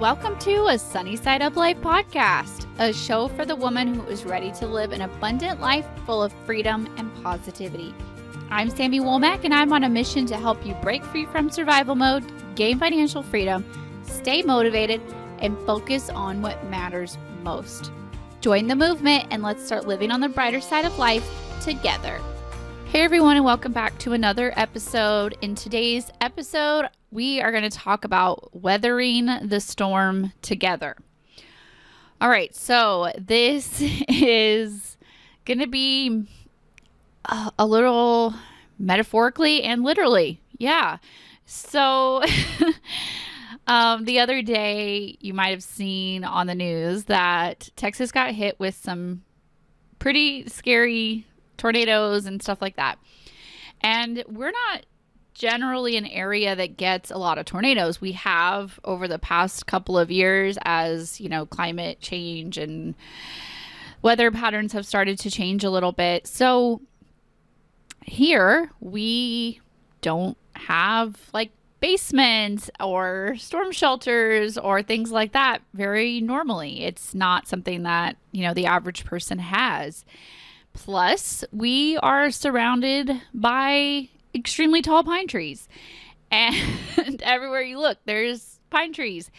Welcome to a Sunny Side Up Life podcast, a show for the woman who is ready to live an abundant life full of freedom and positivity. I'm Sami and I'm on a mission to help you break free from survival mode, gain financial freedom, stay motivated, and focus on what matters most. Join the movement and let's start living on the brighter side of life together. Hey everyone, and welcome back to another episode. In today's episode, we are going to talk about weathering the storm together. All right, so this is going to be a little metaphorically and literally. Yeah. So the other day, you might have seen on the news that Texas got hit with some pretty scary tornadoes and stuff like that. And we're not generally an area that gets a lot of tornadoes. We have over the past couple of years as, climate change and weather patterns have started to change a little bit. So here we don't have like basements or storm shelters or things like that very normally. It's not something that, the average person has. Plus, we are surrounded by extremely tall pine trees. And everywhere you look, there's pine trees.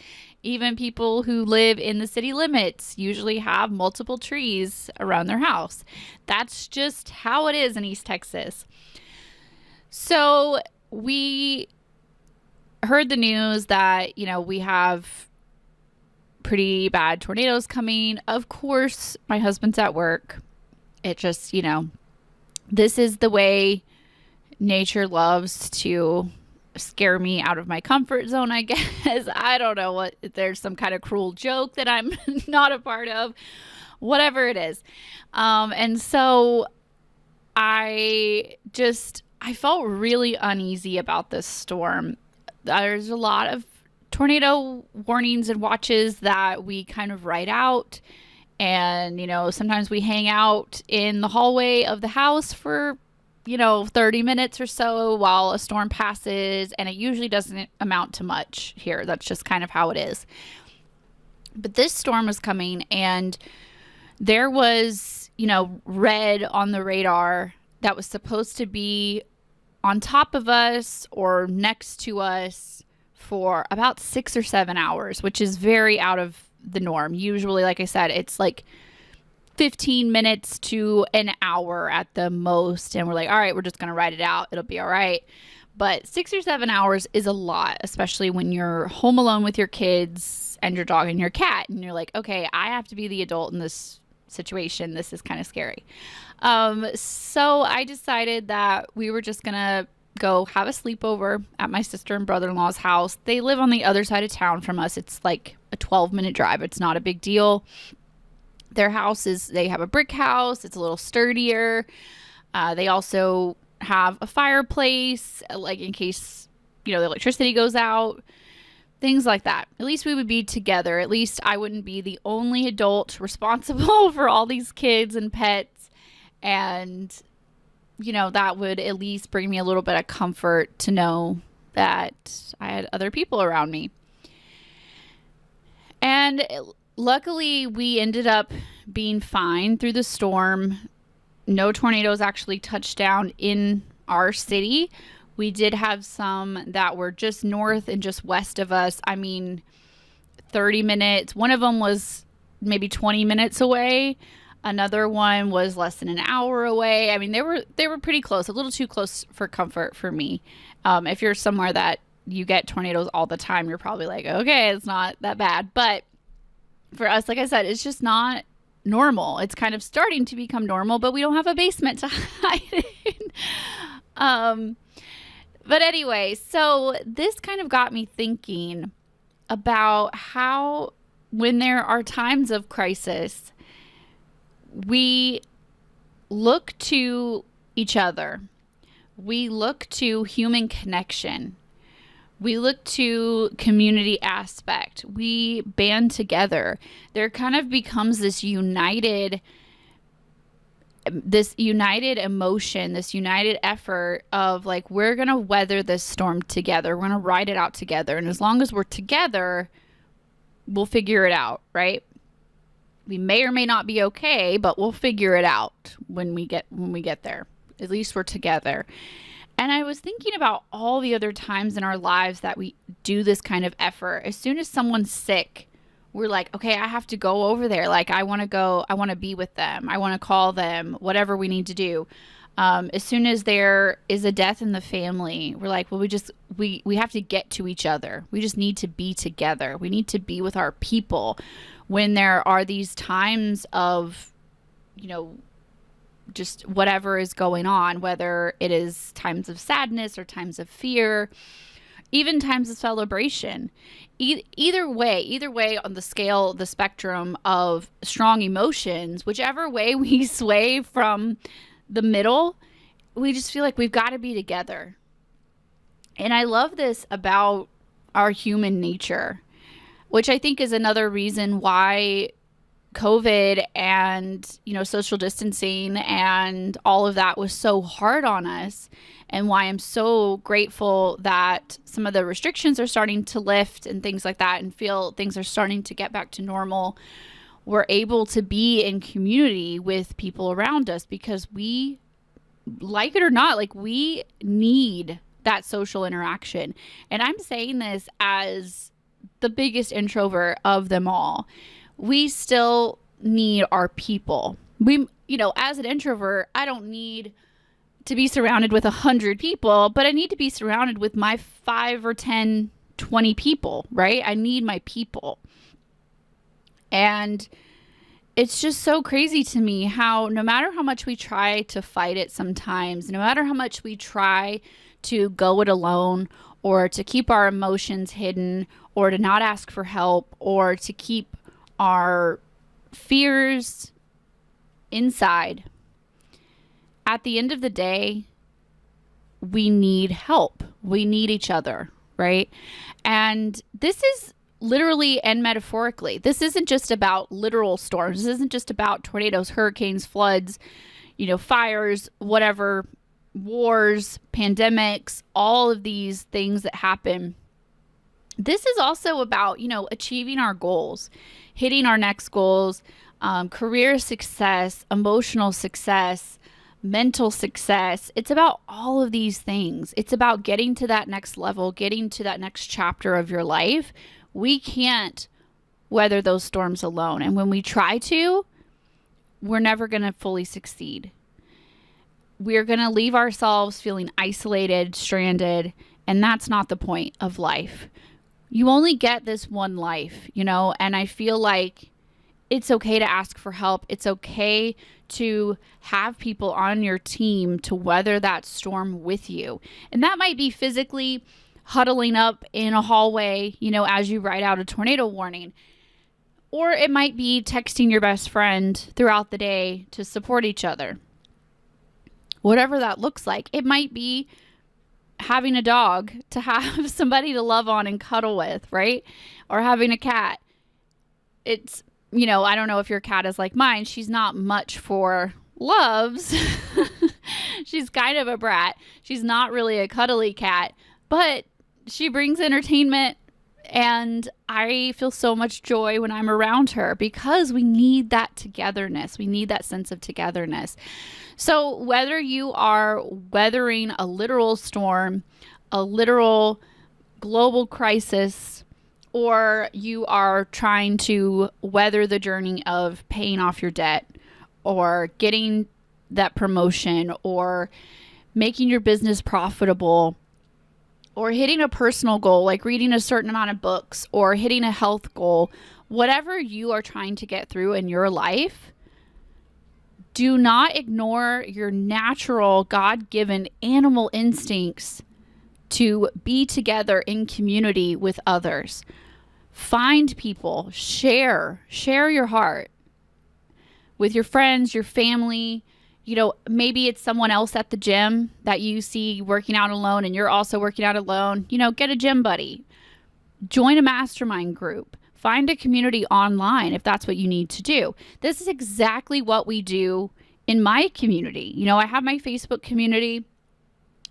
Even people who live in the city limits usually have multiple trees around their house. That's just how it is in East Texas. So we heard the news that, we have pretty bad tornadoes coming. Of course, my husband's at work. It just, this is the way nature loves to scare me out of my comfort zone, I guess. I don't know what, there's some kind of cruel joke that I'm not a part of, whatever it is. And so I felt really uneasy about this storm. There's a lot of tornado warnings and watches that we kind of write out. And, sometimes we hang out in the hallway of the house for, 30 minutes or so while a storm passes. And it usually doesn't amount to much here. That's just kind of how it is. But this storm was coming and there was, red on the radar that was supposed to be on top of us or next to us for about 6 or 7 hours, which is very out of the norm. Usually, like I said, it's like 15 minutes to an hour at the most. And we're like, all right, we're just going to ride it out. It'll be all right. But 6 or 7 hours is a lot, especially when you're home alone with your kids and your dog and your cat. And you're like, okay, I have to be the adult in this situation. This is kind of scary. So I decided that we were just going to go have a sleepover at my sister and brother-in-law's house. They live on the other side of town from us. It's like a 12-minute drive. It's not a big deal. Their house they have a brick house. It's a little sturdier. They also have a fireplace, like in case, the electricity goes out, things like that. At least we would be together. At least I wouldn't be the only adult responsible for all these kids and pets. And that would at least bring me a little bit of comfort to know that I had other people around me. And luckily, we ended up being fine through the storm. No tornadoes actually touched down in our city. We did have some that were just north and just west of us. 30 minutes. One of them was maybe 20 minutes away. Another one was less than an hour away. They were pretty close, a little too close for comfort for me. If you're somewhere that you get tornadoes all the time, you're probably like, okay, it's not that bad. But for us, like I said, it's just not normal. It's kind of starting to become normal, but we don't have a basement to hide in. But anyway, so this kind of got me thinking about how when there are times of crisis, we look to each other. We look to human connection. We look to community aspect. We band together. There kind of becomes this united emotion, this united effort of like, we're going to weather this storm together. We're going to ride it out together. And as long as we're together, we'll figure it out, right? We may or may not be okay, but we'll figure it out when we get there. At least we're together. And I was thinking about all the other times in our lives that we do this kind of effort. As soon as someone's sick, we're like, okay, I have to go over there. Like, I want to be with them. I want to call them, whatever we need to do. As soon as there is a death in the family, we're like, well, we have to get to each other. We just need to be together. We need to be with our people when there are these times of, just whatever is going on, whether it is times of sadness or times of fear, even times of celebration. Either way on the scale, the spectrum of strong emotions, whichever way we sway from the middle, we just feel like we've got to be together. And I love this about our human nature, which I think is another reason why COVID and, social distancing and all of that was so hard on us, and why I'm so grateful that some of the restrictions are starting to lift and things like that, and feel things are starting to get back to normal. We're able to be in community with people around us because we, like it or not, like, we need that social interaction. And I'm saying this as the biggest introvert of them all. We still need our people. As an introvert, I don't need to be surrounded with 100 people, but I need to be surrounded with my 5 or 10, 20 people, right? I need my people. And it's just so crazy to me how no matter how much we try to fight it sometimes, no matter how much we try to go it alone, or to keep our emotions hidden, or to not ask for help, or to keep our fears inside, at the end of the day, we need help. We need each other, right? And this is literally and metaphorically. This isn't just about literal storms. This isn't just about tornadoes, hurricanes, floods, fires, whatever, wars, pandemics, all of these things that happen. This is also about, achieving our goals, hitting our next goals, career success, emotional success, mental success. It's about all of these things. It's about getting to that next level, getting to that next chapter of your life. We can't weather those storms alone. And when we try to, we're never going to fully succeed. We're going to leave ourselves feeling isolated, stranded, and that's not the point of life. You only get this one life, and I feel like it's okay to ask for help. It's okay to have people on your team to weather that storm with you. And that might be physically huddling up in a hallway, as you write out a tornado warning. Or it might be texting your best friend throughout the day to support each other. Whatever that looks like. It might be having a dog to have somebody to love on and cuddle with, right? Or having a cat. It's, I don't know if your cat is like mine. She's not much for loves. She's kind of a brat. She's not really a cuddly cat, but she brings entertainment, and I feel so much joy when I'm around her because we need that togetherness. We need that sense of togetherness. So whether you are weathering a literal storm, a literal global crisis, or you are trying to weather the journey of paying off your debt, or getting that promotion, or making your business profitable, or hitting a personal goal like reading a certain amount of books, or hitting a health goal, whatever you are trying to get through in your life, do not ignore your natural, God-given animal instincts to be together in community with others. Find people, share your heart with your friends, your family. Maybe it's someone else at the gym that you see working out alone and you're also working out alone. Get a gym buddy. Join a mastermind group. Find a community online if that's what you need to do. This is exactly what we do in my community. I have my Facebook community.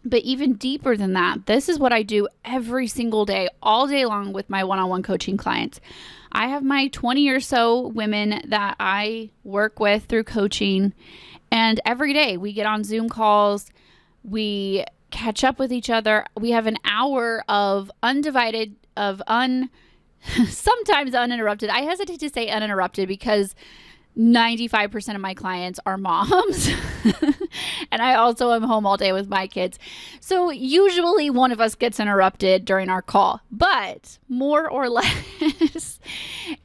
But even deeper than that, this is what I do every single day, all day long with my one-on-one coaching clients. I have my 20 or so women that I work with through coaching, and every day we get on Zoom calls, we catch up with each other. We have an hour of sometimes uninterrupted. I hesitate to say uninterrupted because 95% of my clients are moms. And I also am home all day with my kids. So usually one of us gets interrupted during our call, but more or less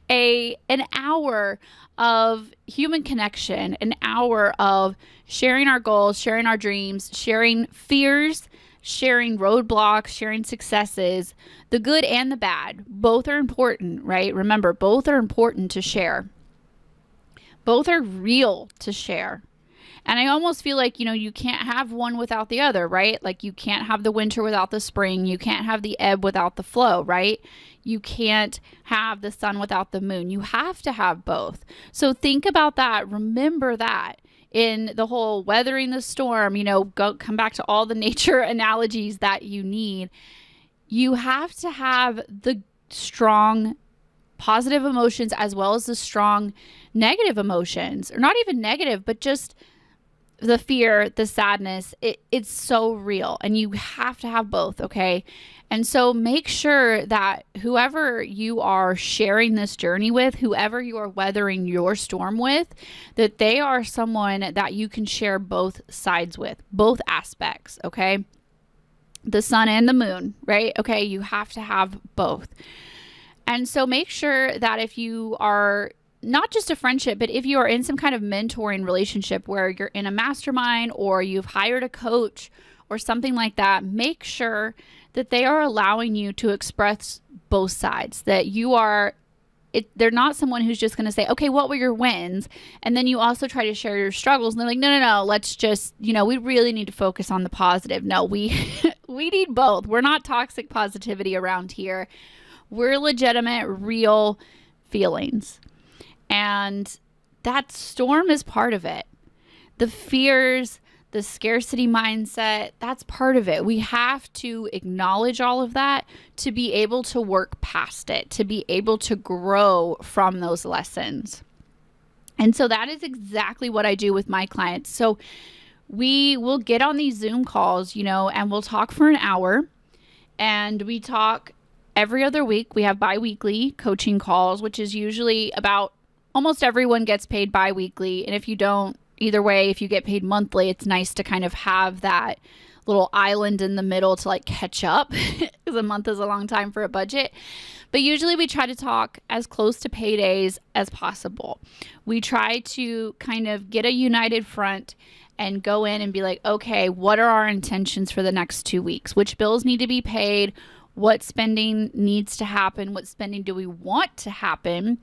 an hour of human connection, an hour of sharing our goals, sharing our dreams, sharing fears, sharing roadblocks, sharing successes, the good and the bad. Both are important, right? Remember, both are important to share. Both are real to share. And I almost feel like, you can't have one without the other, right? Like you can't have the winter without the spring. You can't have the ebb without the flow, right? You can't have the sun without the moon. You have to have both. So think about that. Remember that in the whole weathering the storm, come back to all the nature analogies that you need. You have to have the strong positive emotions as well as the strong negative emotions, or not even negative, but just the fear, the sadness. It's so real, and you have to have both. Okay. And so make sure that whoever you are sharing this journey with, whoever you are weathering your storm with, that they are someone that you can share both sides with, both aspects. Okay. The sun and the moon, right? Okay. You have to have both. And so make sure that if you are not just a friendship, but if you are in some kind of mentoring relationship where you're in a mastermind or you've hired a coach or something like that, make sure that they are allowing you to express both sides, that they're not someone who's just going to say, okay, what were your wins? And then you also try to share your struggles. And they're like, no, let's just, we really need to focus on the positive. No, we need both. We're not toxic positivity around here. We're legitimate, real feelings. And that storm is part of it. The fears, the scarcity mindset, that's part of it. We have to acknowledge all of that to be able to work past it, to be able to grow from those lessons. And so that is exactly what I do with my clients. So we will get on these Zoom calls, and we'll talk for an hour, and we talk every other week. We have bi-weekly coaching calls, which is usually about almost everyone gets paid bi-weekly. And if you don't, either way, if you get paid monthly, it's nice to kind of have that little island in the middle to like catch up because a month is a long time for a budget. But usually we try to talk as close to paydays as possible. We try to kind of get a united front and go in and be like, okay, what are our intentions for the next 2 weeks? Which bills need to be paid? What spending needs to happen? What spending do we want to happen?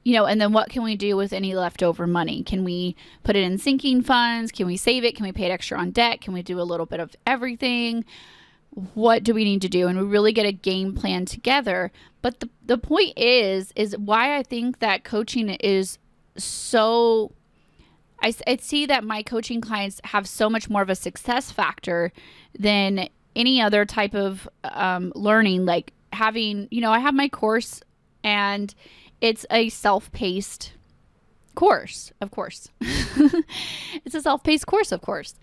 And then what can we do with any leftover money? Can we put it in sinking funds? Can we save it? Can we pay it extra on debt? Can we do a little bit of everything? What do we need to do? And we really get a game plan together. But the point is why I think that coaching is so, I see that my coaching clients have so much more of a success factor than any other type of learning, like having, I have my course, and it's a self-paced course, of course. It's a self-paced course, of course.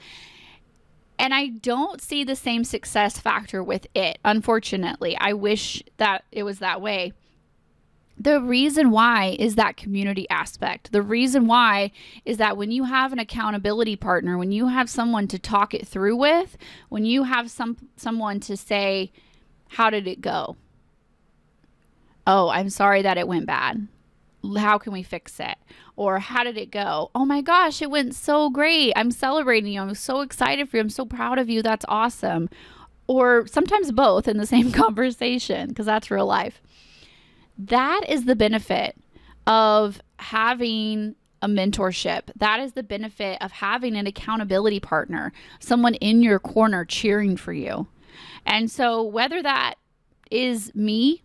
And I don't see the same success factor with it, unfortunately. I wish that it was that way. The reason why is that community aspect. The reason why is that when you have an accountability partner, when you have someone to talk it through with, when you have someone to say, how did it go? Oh, I'm sorry that it went bad. How can we fix it? Or how did it go? Oh my gosh, it went so great. I'm celebrating you. I'm so excited for you. I'm so proud of you. That's awesome. Or sometimes both in the same conversation, because that's real life. That is the benefit of having a mentorship. That is the benefit of having an accountability partner, someone in your corner cheering for you. And so whether that is me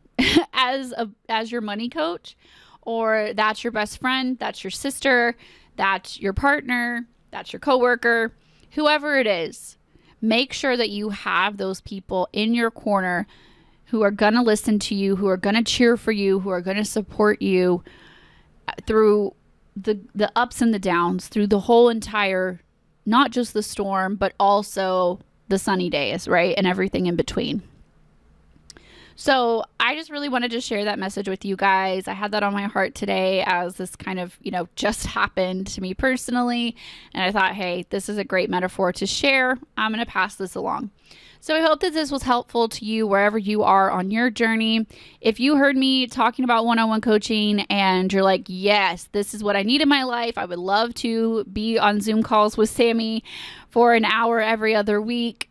as your money coach, or that's your best friend, that's your sister, that's your partner, that's your coworker, whoever it is, Make sure that you have those people in your corner who are going to listen to you, who are going to cheer for you, who are going to support you through the ups and the downs, through the whole entire, not just the storm, but also the sunny days, right? And everything in between. So I just really wanted to share that message with you guys. I had that on my heart today as this kind of, just happened to me personally. And I thought, hey, this is a great metaphor to share. I'm going to pass this along. So I hope that this was helpful to you wherever you are on your journey. If you heard me talking about one-on-one coaching and you're like, yes, this is what I need in my life. I would love to be on Zoom calls with Sami for an hour every other week.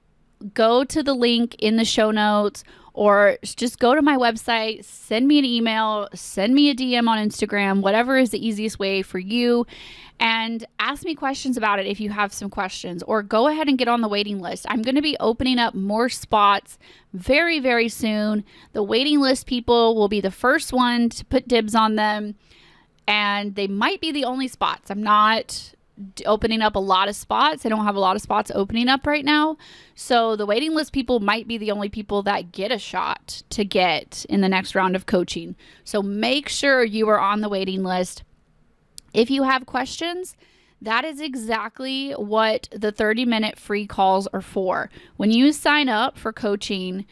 Go to the link in the show notes, or just go to my website, send me an email, send me a DM on Instagram, whatever is the easiest way for you, and ask me questions about it if you have some questions, or go ahead and get on the waiting list. I'm going to be opening up more spots very, very soon. The waiting list people will be the first one to put dibs on them, and they might be the only spots. I'm not opening up a lot of spots. I don't have a lot of spots opening up right now. So the waiting list people might be the only people that get a shot to get in the next round of coaching. So make sure you are on the waiting list. If you have questions, that is exactly what the 30-minute free calls are for. When you sign up for coaching,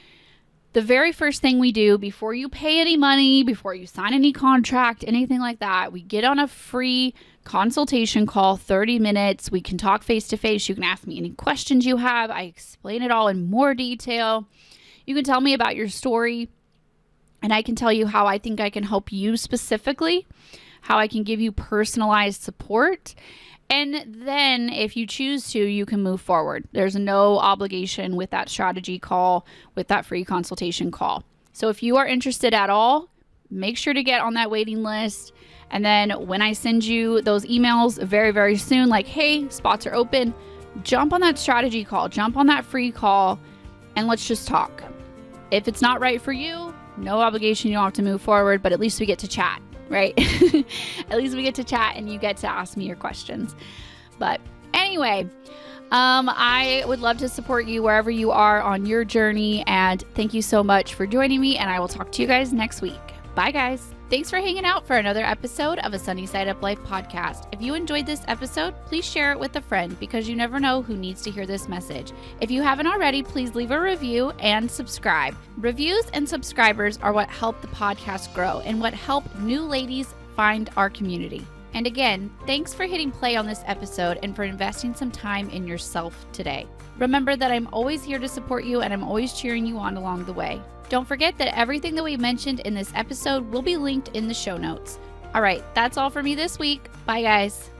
the very first thing we do before you pay any money, before you sign any contract, anything like that, we get on a free consultation call, 30 minutes. We can talk face to face. You can ask me any questions you have. I explain it all in more detail. You can tell me about your story, and I can tell you how I think I can help you specifically, how I can give you personalized support. And then if you choose to, you can move forward. There's no obligation with that strategy call, with that free consultation call. So if you are interested at all, make sure to get on that waiting list. And then when I send you those emails very, very soon, like, hey, spots are open, jump on that strategy call, jump on that free call, and let's just talk. If it's not right for you, no obligation, you don't have to move forward, but at least we get to chat, right? At least we get to chat and you get to ask me your questions. But anyway, I would love to support you wherever you are on your journey. And thank you so much for joining me. And I will talk to you guys next week. Bye, guys. Thanks for hanging out for another episode of a Sunny Side Up Life podcast. If you enjoyed this episode, please share it with a friend because you never know who needs to hear this message. If you haven't already, please leave a review and subscribe. Reviews and subscribers are what help the podcast grow and what help new ladies find our community. And again, thanks for hitting play on this episode and for investing some time in yourself today. Remember that I'm always here to support you and I'm always cheering you on along the way. Don't forget that everything that we mentioned in this episode will be linked in the show notes. All right, that's all for me this week. Bye, guys.